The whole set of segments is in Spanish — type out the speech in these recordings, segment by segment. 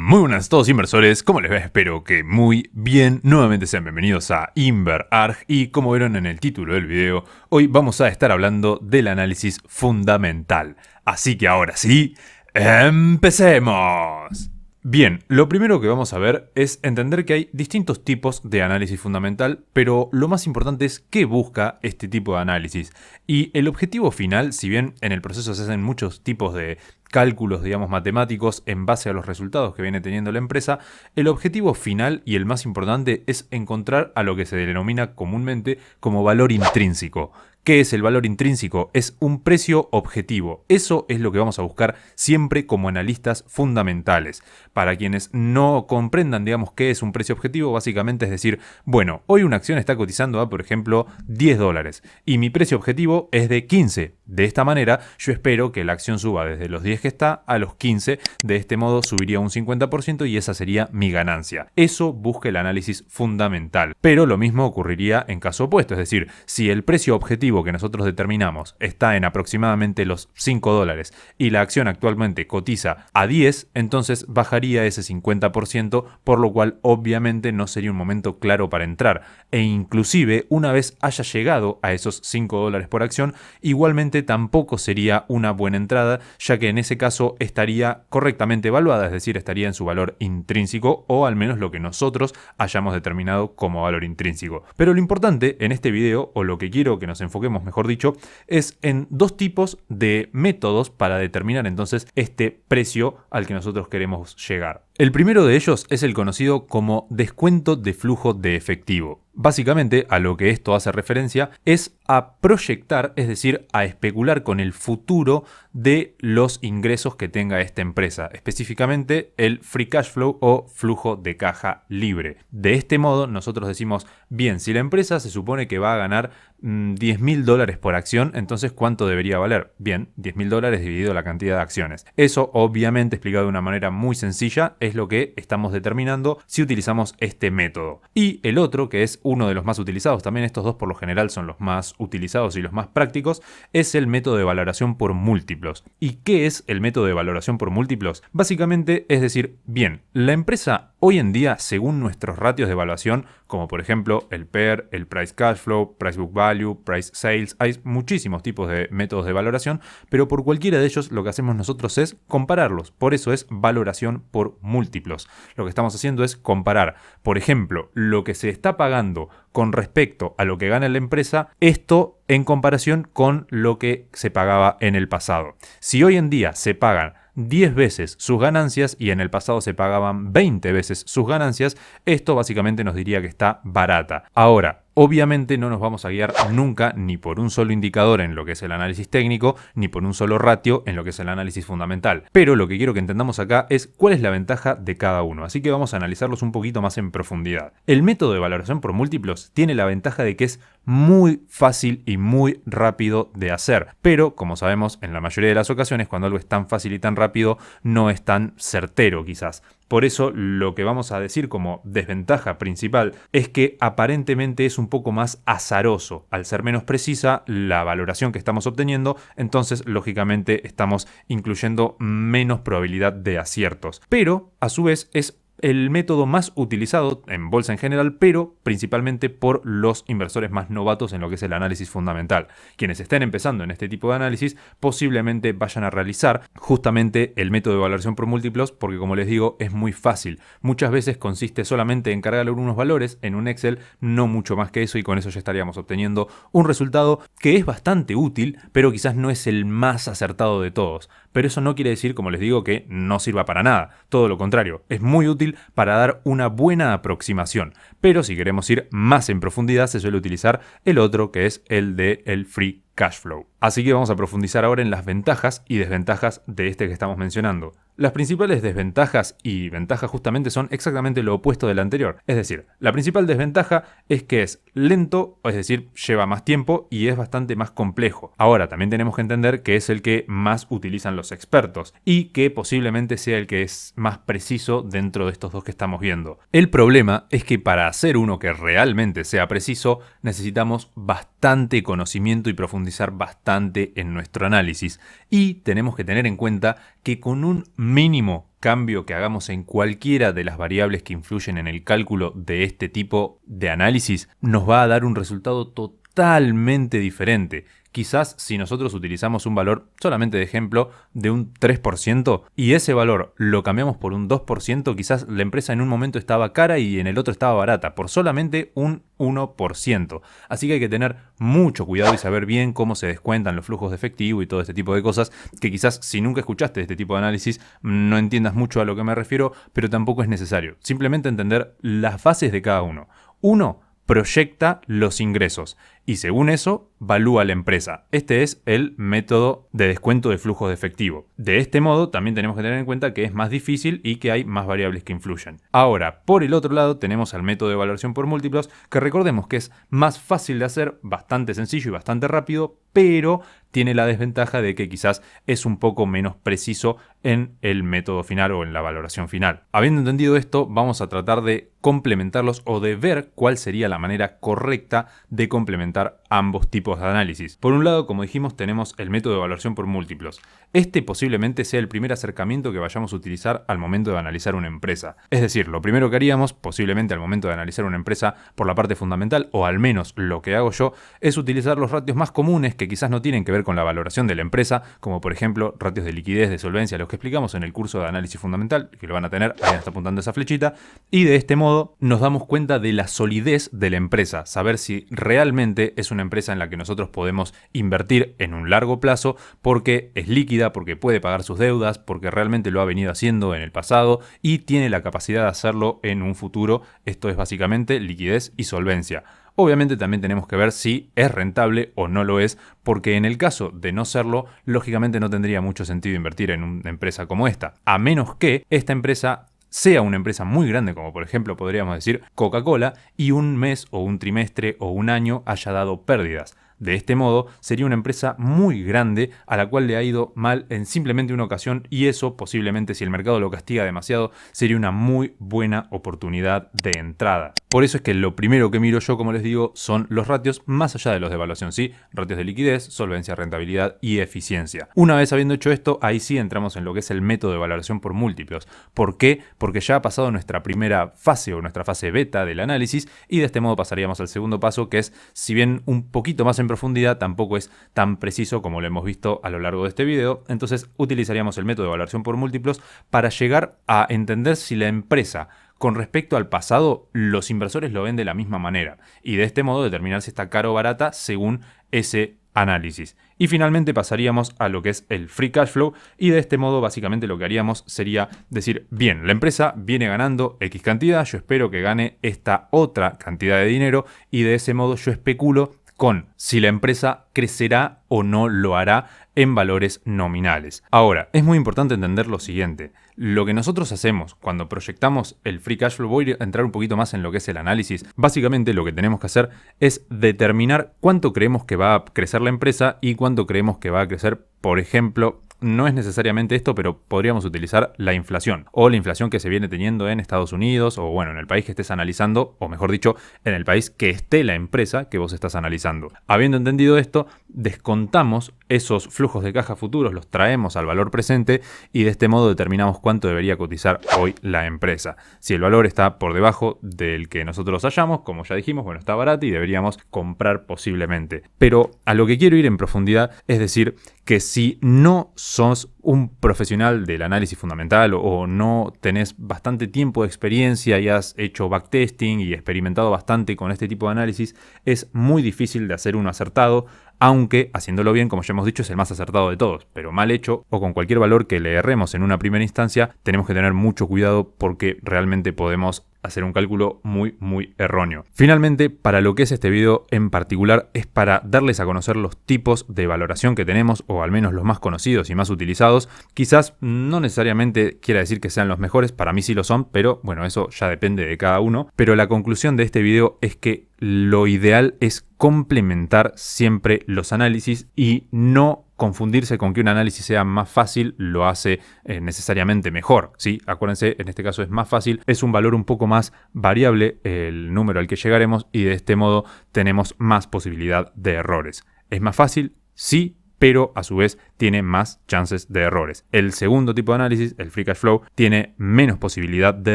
Muy buenas a todos inversores, ¿cómo les va? Espero que muy bien. Nuevamente sean bienvenidos a InverArg y como vieron en el título del video, hoy vamos a estar hablando del análisis fundamental. Así que ahora sí, ¡empecemos! Bien, lo primero que vamos a ver es entender que hay distintos tipos de análisis fundamental, pero lo más importante es qué busca este tipo de análisis. Y el objetivo final, si bien en el proceso se hacen muchos tipos de cálculos, digamos, matemáticos en base a los resultados que viene teniendo la empresa, el objetivo final y el más importante es encontrar a lo que se denomina comúnmente como valor intrínseco. ¿Qué es el valor intrínseco? Es un precio objetivo. Eso es lo que vamos a buscar siempre como analistas fundamentales. Para quienes no comprendan, digamos, qué es un precio objetivo, básicamente es decir, bueno, hoy una acción está cotizando a, por ejemplo, $10 y mi precio objetivo es de 15. De esta manera, yo espero que la acción suba desde los 10 que está a los 15. De este modo, subiría un 50% y esa sería mi ganancia. Eso busca el análisis fundamental. Pero lo mismo ocurriría en caso opuesto. Es decir, si el precio objetivo que nosotros determinamos está en aproximadamente los $5 y la acción actualmente cotiza a 10, entonces bajaría ese 50%, por lo cual obviamente no sería un momento claro para entrar. E inclusive, una vez haya llegado a esos $5 por acción, igualmente tampoco sería una buena entrada, ya que en ese caso estaría correctamente evaluada, es decir, estaría en su valor intrínseco o al menos lo que nosotros hayamos determinado como valor intrínseco. Pero lo importante en este video, o lo que quiero que nos enfoquemos mejor dicho, es en dos tipos de métodos para determinar entonces este precio al que nosotros queremos llegar. El primero de ellos es el conocido como descuento de flujo de efectivo. Básicamente, a lo que esto hace referencia es a proyectar, es decir, a especular con el futuro de los ingresos que tenga esta empresa, específicamente el free cash flow o flujo de caja libre. De este modo, nosotros decimos, bien, si la empresa se supone que va a ganar $10.000 por acción, entonces ¿cuánto debería valer? Bien, $10.000 dividido la cantidad de acciones. Eso, obviamente, explicado de una manera muy sencilla, es lo que estamos determinando si utilizamos este método. Y el otro, que es uno de los más utilizados, también estos dos por lo general son los más utilizados y los más prácticos, es el método de valoración por múltiplos. ¿Y qué es el método de valoración por múltiplos? Básicamente es decir, bien, la empresa hoy en día, según nuestros ratios de evaluación, como por ejemplo el PER, el Price Cash Flow, Price Book Value, Price Sales, hay muchísimos tipos de métodos de valoración, pero por cualquiera de ellos lo que hacemos nosotros es compararlos. Por eso es valoración por múltiplos. Lo que estamos haciendo es comparar, por ejemplo, lo que se está pagando con respecto a lo que gana la empresa, esto en comparación con lo que se pagaba en el pasado. Si hoy en día se pagan 10 veces sus ganancias y en el pasado se pagaban 20 veces sus ganancias, esto básicamente nos diría que está barata. Ahora, obviamente no nos vamos a guiar nunca ni por un solo indicador en lo que es el análisis técnico, ni por un solo ratio en lo que es el análisis fundamental. Pero lo que quiero que entendamos acá es cuál es la ventaja de cada uno. Así que vamos a analizarlos un poquito más en profundidad. El método de valoración por múltiplos tiene la ventaja de que es muy fácil y muy rápido de hacer. Pero, como sabemos, en la mayoría de las ocasiones, cuando algo es tan fácil y tan rápido, no es tan certero quizás. Por eso lo que vamos a decir como desventaja principal es que aparentemente es un poco más azaroso. Al ser menos precisa la valoración que estamos obteniendo, entonces lógicamente estamos incluyendo menos probabilidad de aciertos. Pero a su vez es el método más utilizado en bolsa en general, pero principalmente por los inversores más novatos en lo que es el análisis fundamental. Quienes estén empezando en este tipo de análisis posiblemente vayan a realizar justamente el método de valoración por múltiplos porque, como les digo, es muy fácil. Muchas veces consiste solamente en cargar unos valores en un Excel, no mucho más que eso, y con eso ya estaríamos obteniendo un resultado que es bastante útil, pero quizás no es el más acertado de todos. Pero eso no quiere decir, como les digo, que no sirva para nada. Todo lo contrario, es muy útil para dar una buena aproximación. Pero si queremos ir más en profundidad, se suele utilizar el otro, que es el de el free cash flow. Así que vamos a profundizar ahora en las ventajas y desventajas de este que estamos mencionando. Las principales desventajas y ventajas justamente son exactamente lo opuesto del anterior. Es decir, la principal desventaja es que es lento, es decir, lleva más tiempo y es bastante más complejo. Ahora, también tenemos que entender que es el que más utilizan los expertos y que posiblemente sea el que es más preciso dentro de estos dos que estamos viendo. El problema es que para hacer uno que realmente sea preciso, necesitamos bastante conocimiento y profundizar bastante en nuestro análisis. Y tenemos que tener en cuenta que con un mínimo cambio que hagamos en cualquiera de las variables que influyen en el cálculo de este tipo de análisis nos va a dar un resultado totalmente diferente. Quizás si nosotros utilizamos un valor, solamente de ejemplo, de un 3% y ese valor lo cambiamos por un 2%, quizás la empresa en un momento estaba cara y en el otro estaba barata, por solamente un 1%. Así que hay que tener mucho cuidado y saber bien cómo se descuentan los flujos de efectivo y todo este tipo de cosas, que quizás si nunca escuchaste este tipo de análisis no entiendas mucho a lo que me refiero, pero tampoco es necesario. Simplemente entender las bases de cada uno. Uno proyecta los ingresos y según eso valúa la empresa. Este es el método de descuento de flujos de efectivo. De este modo también tenemos que tener en cuenta que es más difícil y que hay más variables que influyen. Ahora, por el otro lado tenemos al método de evaluación por múltiplos, que recordemos que es más fácil de hacer, bastante sencillo y bastante rápido, pero tiene la desventaja de que quizás es un poco menos preciso en el método final o en la valoración final. Habiendo entendido esto, vamos a tratar de complementarlos o de ver cuál sería la manera correcta de complementar ambos tipos de análisis. Por un lado, como dijimos, tenemos el método de evaluación por múltiplos. Este posiblemente sea el primer acercamiento que vayamos a utilizar al momento de analizar una empresa. Es decir, lo primero que haríamos, posiblemente al momento de analizar una empresa por la parte fundamental, o al menos lo que hago yo, es utilizar los ratios más comunes que quizás no tienen que ver con la valoración de la empresa, como por ejemplo ratios de liquidez, de solvencia, los que explicamos en el curso de análisis fundamental, que lo van a tener, ahí está apuntando esa flechita, y de este modo nos damos cuenta de la solidez de la empresa, saber si realmente es una empresa en la que nosotros podemos invertir en un largo plazo porque es líquida, porque puede pagar sus deudas, porque realmente lo ha venido haciendo en el pasado y tiene la capacidad de hacerlo en un futuro. Esto es básicamente liquidez y solvencia. Obviamente también tenemos que ver si es rentable o no lo es, porque en el caso de no serlo, lógicamente no tendría mucho sentido invertir en una empresa como esta, a menos que esta empresa sea una empresa muy grande, como por ejemplo podríamos decir Coca-Cola, y un mes o un trimestre o un año haya dado pérdidas. De este modo, sería una empresa muy grande a la cual le ha ido mal en simplemente una ocasión y eso, posiblemente si el mercado lo castiga demasiado, sería una muy buena oportunidad de entrada. Por eso es que lo primero que miro yo, como les digo, son los ratios más allá de los de evaluación, ¿sí? Ratios de liquidez, solvencia, rentabilidad y eficiencia. Una vez habiendo hecho esto, ahí sí entramos en lo que es el método de valoración por múltiplos. ¿Por qué? Porque ya ha pasado nuestra primera fase o nuestra fase beta del análisis y de este modo pasaríamos al segundo paso, que es, si bien un poquito más en profundidad, tampoco es tan preciso como lo hemos visto a lo largo de este video. Entonces utilizaríamos el método de evaluación por múltiplos para llegar a entender si la empresa con respecto al pasado los inversores lo ven de la misma manera y de este modo determinar si está caro o barata según ese análisis. Y finalmente pasaríamos a lo que es el free cash flow y de este modo básicamente lo que haríamos sería decir, bien, la empresa viene ganando X cantidad, yo espero que gane esta otra cantidad de dinero y de ese modo yo especulo con si la empresa crecerá o no lo hará en valores nominales. Ahora, es muy importante entender lo siguiente. Lo que nosotros hacemos cuando proyectamos el free cash flow, voy a entrar un poquito más en lo que es el análisis. Básicamente lo que tenemos que hacer es determinar cuánto creemos que va a crecer la empresa y cuánto creemos que va a crecer, por ejemplo, no es necesariamente esto, pero podríamos utilizar la inflación o la inflación que se viene teniendo en Estados Unidos o bueno, en el país que estés analizando, o mejor dicho, en el país que esté la empresa que vos estás analizando. Habiendo entendido esto, descontamos esos flujos de caja futuros, los traemos al valor presente y de este modo determinamos cuánto debería cotizar hoy la empresa. Si el valor está por debajo del que nosotros hallamos, como ya dijimos, bueno, está barato y deberíamos comprar posiblemente. Pero a lo que quiero ir en profundidad es decir que si no sos un profesional del análisis fundamental o no tenés bastante tiempo de experiencia y has hecho backtesting y experimentado bastante con este tipo de análisis, es muy difícil de hacer uno acertado, aunque haciéndolo bien, como ya hemos dicho, es el más acertado de todos, pero mal hecho o con cualquier valor que le erremos en una primera instancia, tenemos que tener mucho cuidado porque realmente podemos hacer un cálculo muy erróneo. Finalmente, para lo que es este video en particular, es para darles a conocer los tipos de valoración que tenemos, o al menos los más conocidos y más utilizados. Quizás no necesariamente quiera decir que sean los mejores, para mí sí lo son, pero bueno, eso ya depende de cada uno. Pero la conclusión de este video es que lo ideal es complementar siempre los análisis y no confundirse con que un análisis sea más fácil lo hace necesariamente mejor, ¿sí? Acuérdense, en este caso es más fácil, es un valor un poco más variable el número al que llegaremos y de este modo tenemos más posibilidad de errores. ¿Es más fácil? Sí, pero a su vez tiene más chances de errores. El segundo tipo de análisis, el free cash flow, tiene menos posibilidad de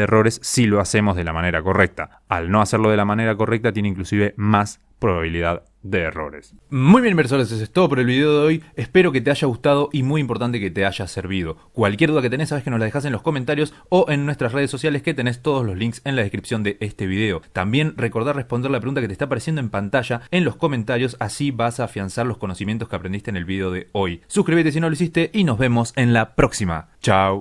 errores si lo hacemos de la manera correcta. Al no hacerlo de la manera correcta, tiene inclusive más probabilidad de errores. Muy bien, inversores, eso es todo por el video de hoy. Espero que te haya gustado y muy importante que te haya servido. Cualquier duda que tenés, sabes que nos la dejás en los comentarios o en nuestras redes sociales, que tenés todos los links en la descripción de este video. También recordá responder la pregunta que te está apareciendo en pantalla en los comentarios, así vas a afianzar los conocimientos que aprendiste en el video de hoy. Suscríbete si no lo hiciste y nos vemos en la próxima. Chao.